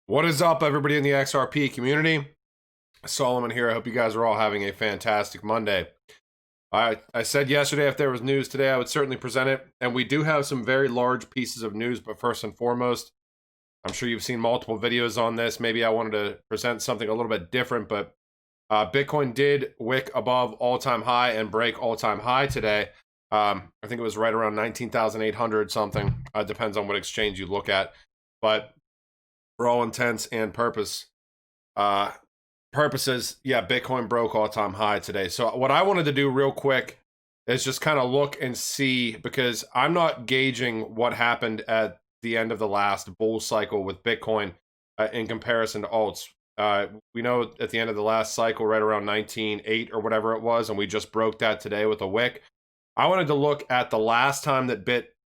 What is up, everybody in the XRP community? Solomon here. I hope you guys are all having a fantastic Monday. I said yesterday if there was news today, I would certainly present it. And we do have some very large pieces of news, but first and foremost, I'm sure you've seen multiple videos on this. Maybe I wanted to present something a little bit different, but Bitcoin did wick above all-time high and break all-time high today. I think it was right around 19,800 something. Depends on what exchange you look at. But for all intents and purposes, yeah, Bitcoin broke all-time high today. So what I wanted to do real quick is just kind of look and see, because I'm not gauging what happened at the end of the last bull cycle with Bitcoin in comparison to alts. We know at the end of the last cycle, right around 19.8 or whatever it was, and we just broke that today with a wick. I wanted to look at the last time that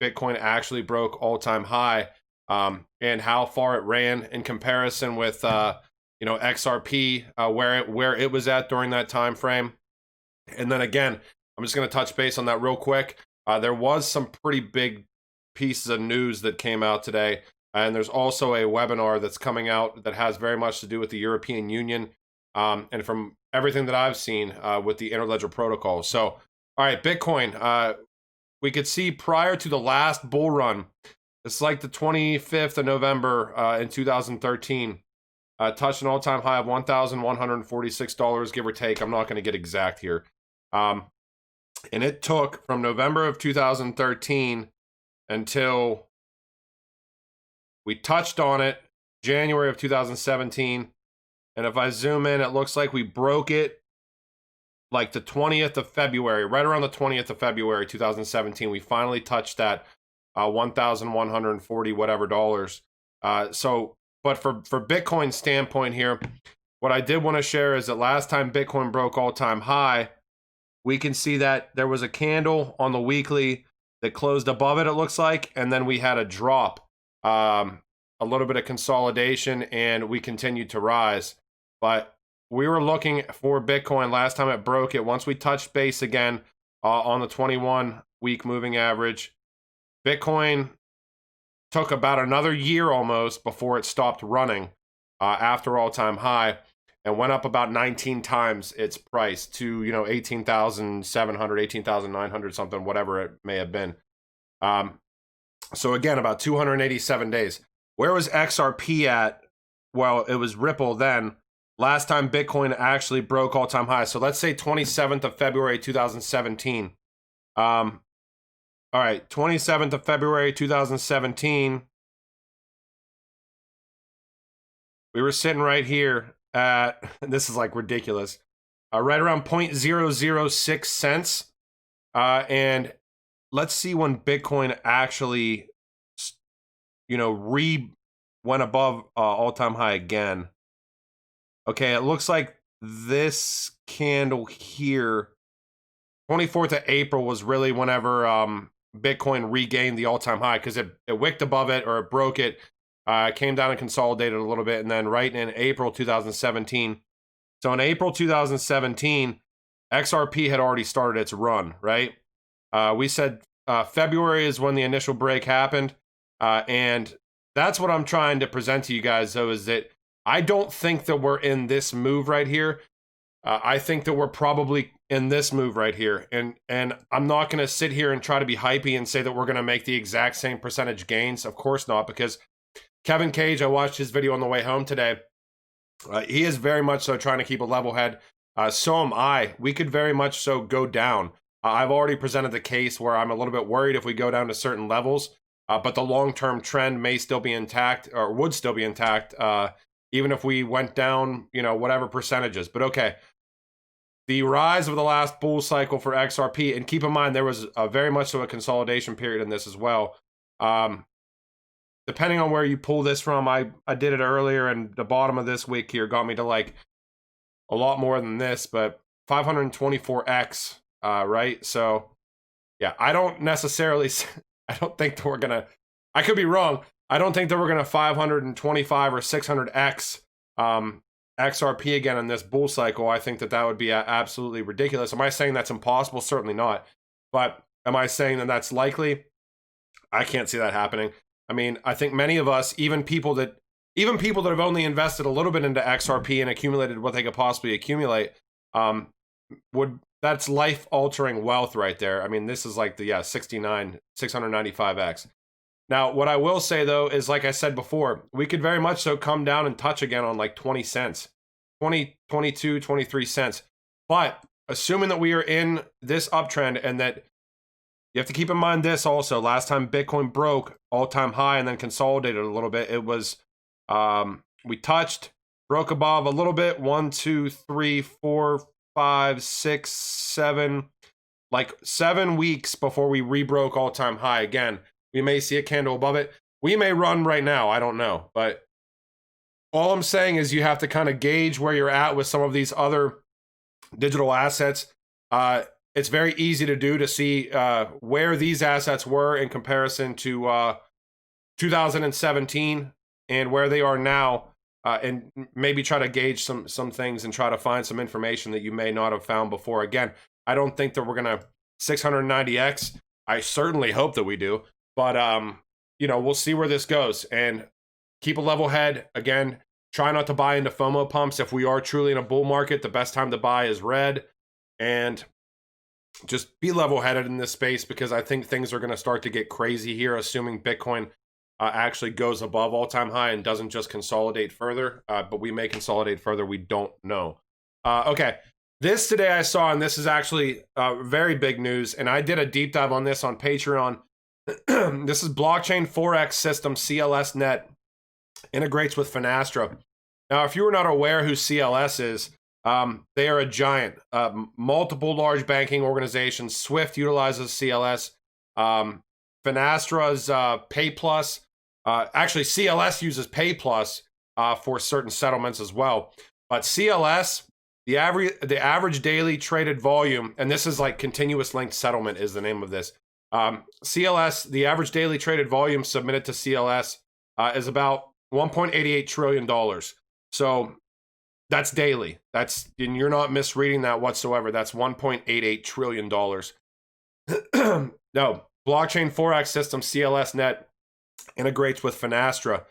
Bitcoin actually broke all-time high, and how far it ran in comparison with XRP, where it was at during that time frame. And then again, I'm just going to touch base on that real quick. There was some pretty big pieces of news that came out today, and there's also a webinar that's coming out that has very much to do with the European Union, and from everything that I've seen with the Interledger protocol. So, all right, Bitcoin, we could see prior to the last bull run, it's like the 25th of November in 2013, touched an all-time high of $1,146, give or take. I'm not going to get exact here. And it took from November of 2013 until we touched on it January of 2017. And if I zoom in, it looks like we broke it like the 20th of February, right around the 20th of February 2017. We finally touched that 1,140 whatever dollars. But for Bitcoin's standpoint here, what I did want to share is that last time Bitcoin broke all-time high, we can see that there was a candle on the weekly that closed above it, it looks like, and then we had a drop, a little bit of consolidation, and we continued to rise. But we were looking for Bitcoin last time it broke it. Once we touched base again on the 21-week moving average, Bitcoin took about another year almost before it stopped running after all-time high, and went up about 19 times its price to 18,700, 18,900 something, whatever it may have been. So again, about 287 days. Where was XRP at? Well, it was Ripple then. Last time Bitcoin actually broke all-time high. So let's say 27th of February 2017. All right, 27th of February 2017. We were sitting right here at, this is like ridiculous, right around 0.006 cents. And let's see when Bitcoin actually, went above all-time high again. Okay, it looks like this candle here, 24th of April was really whenever Bitcoin regained the all-time high, because it wicked above it, or it broke it, came down and consolidated a little bit, and then right in April 2017. So in April 2017, XRP had already started its run, right? We said February is when the initial break happened, and that's what I'm trying to present to you guys, though, is that I don't think that we're in this move right here. I think that we're probably in this move right here. And I'm not going to sit here and try to be hypey and say that we're going to make the exact same percentage gains. Of course not, because Kevin Cage, I watched his video on the way home today. He is very much so trying to keep a level head. So am I. We could very much so go down. I've already presented the case where I'm a little bit worried if we go down to certain levels, but the long-term trend may still be intact, or would still be intact, even if we went down, whatever percentages. But okay, the rise of the last bull cycle for XRP, and keep in mind there was very much so a consolidation period in this as well. Depending on where you pull this from, I did it earlier, and the bottom of this week here got me to like a lot more than this, but 524x, right? So yeah, I don't necessarily, I don't think that we're gonna, I could be wrong, I don't think that we're going to 525 or 600x XRP again in this bull cycle. I think that would be absolutely ridiculous. Am I saying that's impossible? Certainly not. But am I saying that that's likely? I can't see that happening. I mean, I think many of us, even people that even people that have only invested a little bit into XRP and accumulated what they could possibly accumulate, that's life altering wealth right there. I mean, this is like the 695x. Now, what I will say though is, like I said before, we could very much so come down and touch again on like 20 cents, 20, 22, 23 cents. But assuming that we are in this uptrend, and that you have to keep in mind this also, last time Bitcoin broke all-time high and then consolidated a little bit, it was, we touched, broke above a little bit, 1, 2, 3, 4, 5, 6, 7, like 7 weeks before we rebroke all-time high again. We may see a candle above it. We may run right now. I don't know. But all I'm saying is you have to kind of gauge where you're at with some of these other digital assets. It's very easy to do to see where these assets were in comparison to 2017 and where they are now, and maybe try to gauge some things and try to find some information that you may not have found before. Again, I don't think that we're going to 690x. I certainly hope that we do. But, we'll see where this goes, and keep a level head. Again, try not to buy into FOMO pumps. If we are truly in a bull market, the best time to buy is red, and just be level headed in this space, because I think things are going to start to get crazy here, assuming Bitcoin actually goes above all-time high and doesn't just consolidate further. But we may consolidate further. We don't know. Okay. This today I saw, and this is actually very big news, and I did a deep dive on this on Patreon. This is blockchain forex system CLS.net integrates with Finastra. Now, if you were not aware who CLS is, they are a giant. Multiple large banking organizations. Swift utilizes CLS. Finastra's Pay Plus. Actually, CLS uses Pay Plus for certain settlements as well. But CLS, the average daily traded volume, and this is like continuous linked settlement is the name of this. CLS, the average daily traded volume submitted to CLS is about $1.88 trillion. So that's daily. And you're not misreading that whatsoever. That's $1.88 trillion. No, blockchain forex system CLS.net integrates with Finastra.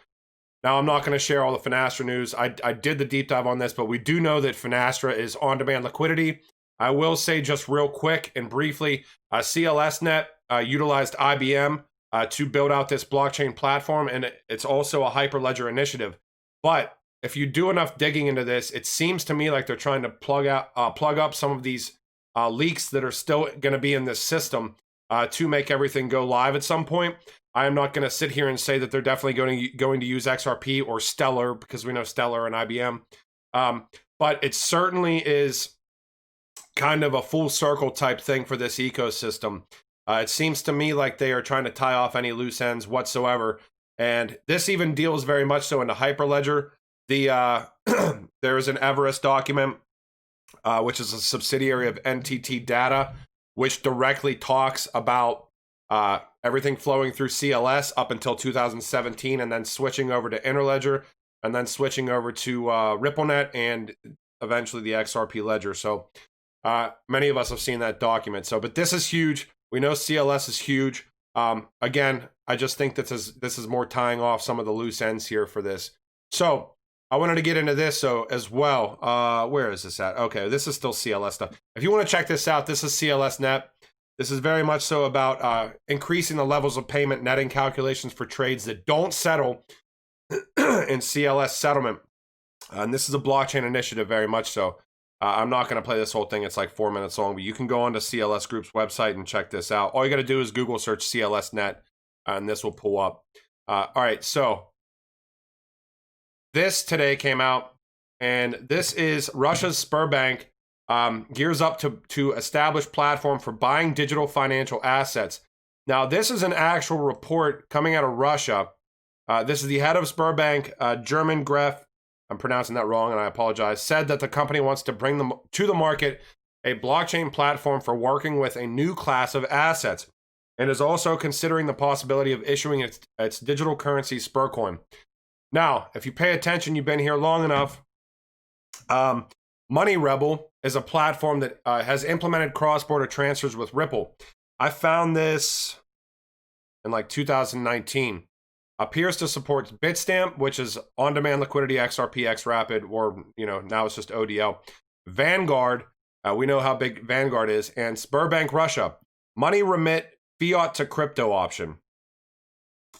Now, I'm not going to share all the Finastra news. I did the deep dive on this, but we do know that Finastra is on-demand liquidity. I will say just real quick and briefly, CLS.net utilized IBM to build out this blockchain platform, and it's also a Hyperledger initiative. But if you do enough digging into this, it seems to me like they're trying to plug up some of these leaks that are still going to be in this system to make everything go live at some point. I am not going to sit here and say that they're definitely going to use XRP or Stellar, because we know Stellar and IBM. But it certainly is kind of a full circle type thing for this ecosystem. It seems to me like they are trying to tie off any loose ends whatsoever. And this even deals very much so into Hyperledger. There is an Everest document, which is a subsidiary of NTT Data, which directly talks about everything flowing through CLS up until 2017, and then switching over to Interledger, and then switching over to RippleNet, and eventually the XRP ledger. So many of us have seen that document. But this is huge. We know CLS is huge. Again, I just think that this is more tying off some of the loose ends here for this. So I wanted to get into this as well. Where is this at? Okay, this is still CLS stuff. If you want to check this out, this is CLS.net. This is very much so about increasing the levels of payment netting calculations for trades that don't settle in CLS settlement. And this is a blockchain initiative, very much so. I'm not going to play this whole thing. It's like 4 minutes long, but you can go onto CLS Group's website and check this out. All you got to do is Google search CLS.net, and this will pull up. All right, so this today came out, and this is Russia's Sberbank gears up to establish platform for buying digital financial assets. Now, this is an actual report coming out of Russia. This is the head of Sberbank, German Gref, I'm pronouncing that wrong and I apologize, said that the company wants to bring them to the market a blockchain platform for working with a new class of assets, and is also considering the possibility of issuing its digital currency Sbercoin. Now, if you pay attention, you've been here long enough. MoneyRebel is a platform that has implemented cross-border transfers with Ripple. I found this in like 2019. appears to support Bitstamp, which is on-demand liquidity, XRP, XRapid, or now it's just ODL. Vanguard, we know how big Vanguard is, and Sberbank Russia, money remit fiat to crypto option.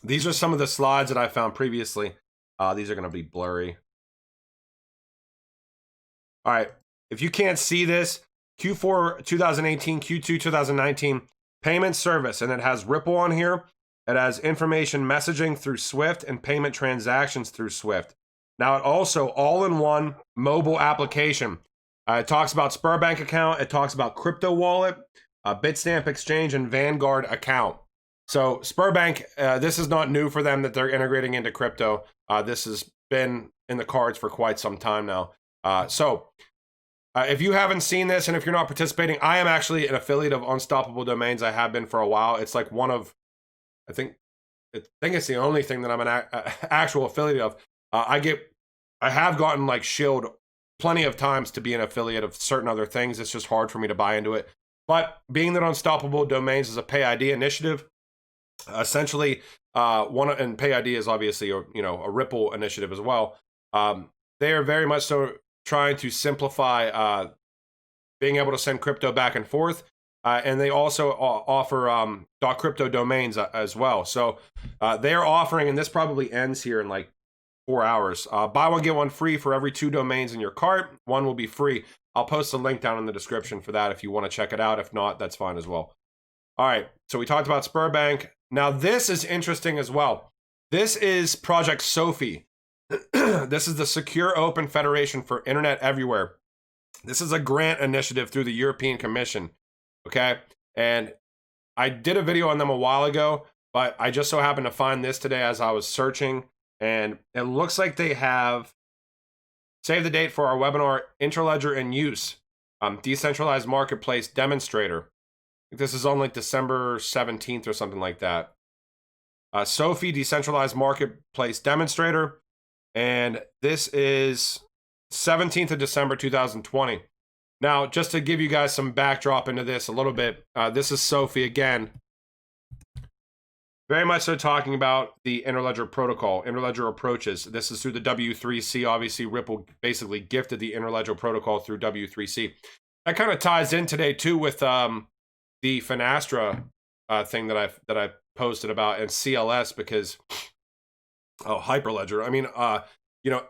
These are some of the slides that I found previously. These are going to be blurry. All right, if you can't see this, Q4 2018, Q2 2019, payment service, and it has Ripple on here. It has information messaging through Swift and payment transactions through Swift. Now, it also all-in-one mobile application. It talks about Sberbank account. It talks about crypto wallet, Bitstamp exchange, and Vanguard account. So Sberbank, this is not new for them that they're integrating into crypto. This has been in the cards for quite some time now. If you haven't seen this and if you're not participating, I am actually an affiliate of Unstoppable Domains. I have been for a while. It's like one of, I think it's the only thing that I'm an actual affiliate of. I have gotten like shilled plenty of times to be an affiliate of certain other things. It's just hard for me to buy into it. But being that Unstoppable Domains is a pay ID initiative, essentially, and pay ID is obviously a Ripple initiative as well. They are very much so trying to simplify being able to send crypto back and forth. And they also offer .crypto domains as well. So they're offering, and this probably ends here in like 4 hours. Buy one, get one free for every 2 domains in your cart. One will be free. I'll post a link down in the description for that if you want to check it out. If not, that's fine as well. All right, so we talked about Sberbank. Now this is interesting as well. This is Project Sofie. This is the Secure Open Federation for Internet Everywhere. This is a grant initiative through the European Commission. Okay, and I did a video on them a while ago, but I just so happened to find this today as I was searching, and it looks like they have, save the date for our webinar, Interledger in Use, Decentralized Marketplace Demonstrator. This is on like December 17th or something like that. Sofie, Decentralized Marketplace Demonstrator, and this is 17th of December 2020. Now, just to give you guys some backdrop into this a little bit, this is Sofie again. Very much so talking about the Interledger protocol, Interledger approaches. This is through the W3C. Obviously, Ripple basically gifted the Interledger protocol through W3C. That kind of ties in today too with the Finastra thing that I posted about, and CLS, because Hyperledger. I mean,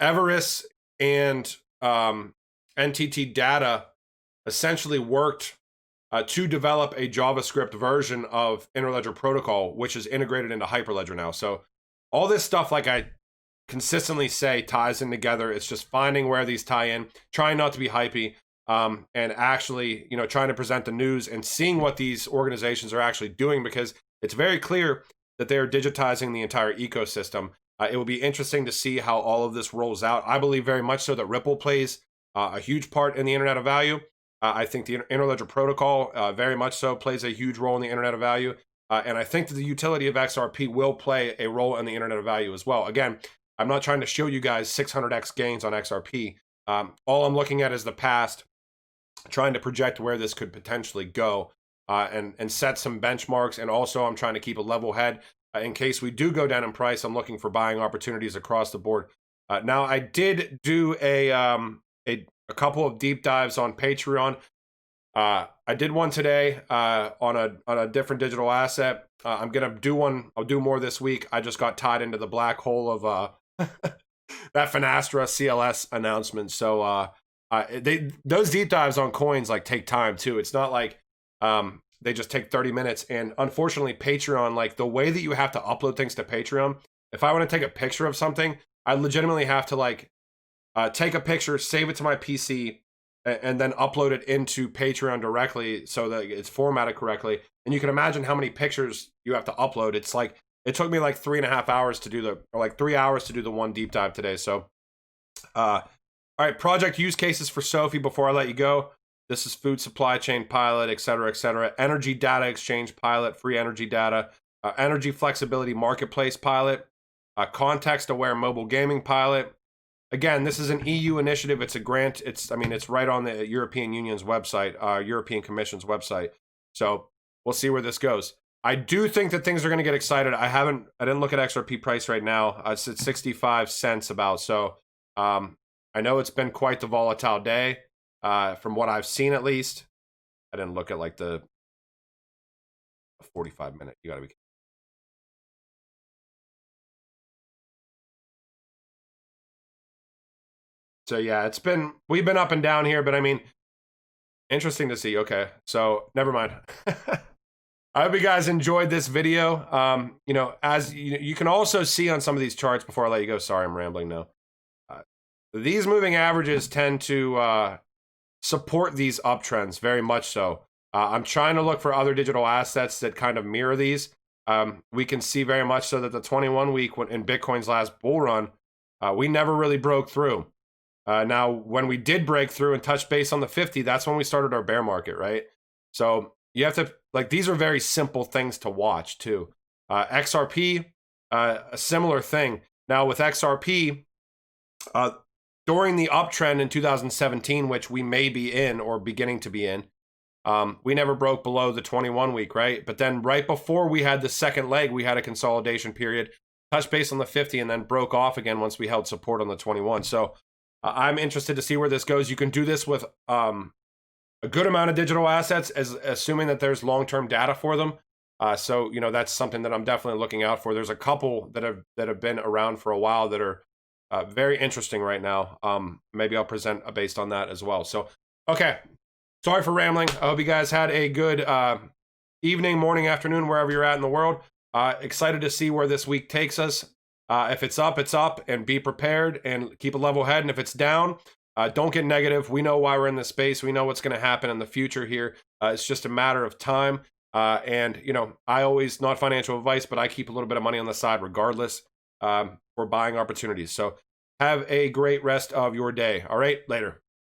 Everest and NTT Data essentially worked to develop a JavaScript version of Interledger protocol, which is integrated into Hyperledger now. So all this stuff, like I consistently say, ties in together. It's just finding where these tie in, trying not to be hypey, and actually, trying to present the news and seeing what these organizations are actually doing, because it's very clear that they are digitizing the entire ecosystem. It will be interesting to see how all of this rolls out. I believe very much so that Ripple plays a huge part in the Internet of Value. I think the Interledger protocol very much so plays a huge role in the Internet of Value. And I think that the utility of XRP will play a role in the Internet of Value as well. Again, I'm not trying to show you guys 600x gains on XRP. All I'm looking at is the past, trying to project where this could potentially go, and set some benchmarks. And also I'm trying to keep a level head. In case we do go down in price, I'm looking for buying opportunities across the board. Now, I did do a couple of deep dives on Patreon. I did one today on a different digital asset. I'm gonna do one. I'll do more this week. I just got tied into the black hole of that Finastra CLS announcement. So those deep dives on coins like take time too. It's not like they just take 30 minutes. And unfortunately, Patreon, like the way that you have to upload things to Patreon, if I want to take a picture of something, I legitimately have to like take a picture, save it to my PC, and then upload it into Patreon directly so that it's formatted correctly. And you can imagine how many pictures you have to upload. It's like, it took me like 3.5 hours to do like 3 hours to do the one deep dive today. So, all right, project use cases for Sofie before I let you go. This is food supply chain pilot, et cetera, et cetera. Energy data exchange pilot, free energy data, energy flexibility marketplace pilot, context aware mobile gaming pilot. Again, this is an EU initiative. It's a grant. It's right on the European Union's website, European Commission's website. So we'll see where this goes. I do think that things are going to get excited. I didn't look at XRP price right now. It's at 65 cents about. So I know it's been quite the volatile day from what I've seen, at least. I didn't look at like the 45-minute. You got to be. So yeah, we've been up and down here, but I mean, interesting to see. Okay, so never mind. I hope you guys enjoyed this video. You know, as you can also see on some of these charts before I let you go. Sorry, I'm rambling now. These moving averages tend to support these uptrends very much so. I'm trying to look for other digital assets that kind of mirror these. We can see very much so that the 21-week in Bitcoin's last bull run, we never really broke through. Now, when we did break through and touch base on the 50, that's when we started our bear market, right? So you have to, like, these are very simple things to watch too. XRP, a similar thing. Now with XRP, during the uptrend in 2017, which we may be in or beginning to be in, we never broke below the 21-week, right? But then right before we had the second leg, we had a consolidation period, touched base on the 50, and then broke off again once we held support on the 21. So I'm interested to see where this goes. You can do this with a good amount of digital assets, assuming that there's long-term data for them. So, you know, that's something that I'm definitely looking out for. There's a couple that have been around for a while that are very interesting right now. Maybe I'll present based on that as well. So, okay. Sorry for rambling. I hope you guys had a good evening, morning, afternoon, wherever you're at in the world. Excited to see where this week takes us. If it's up, and be prepared and keep a level head. And if it's down, don't get negative. We know why we're in this space. We know what's going to happen in the future here. It's just a matter of time. And, you know, I always, not financial advice, but I keep a little bit of money on the side regardless for buying opportunities. So have a great rest of your day. All right, later.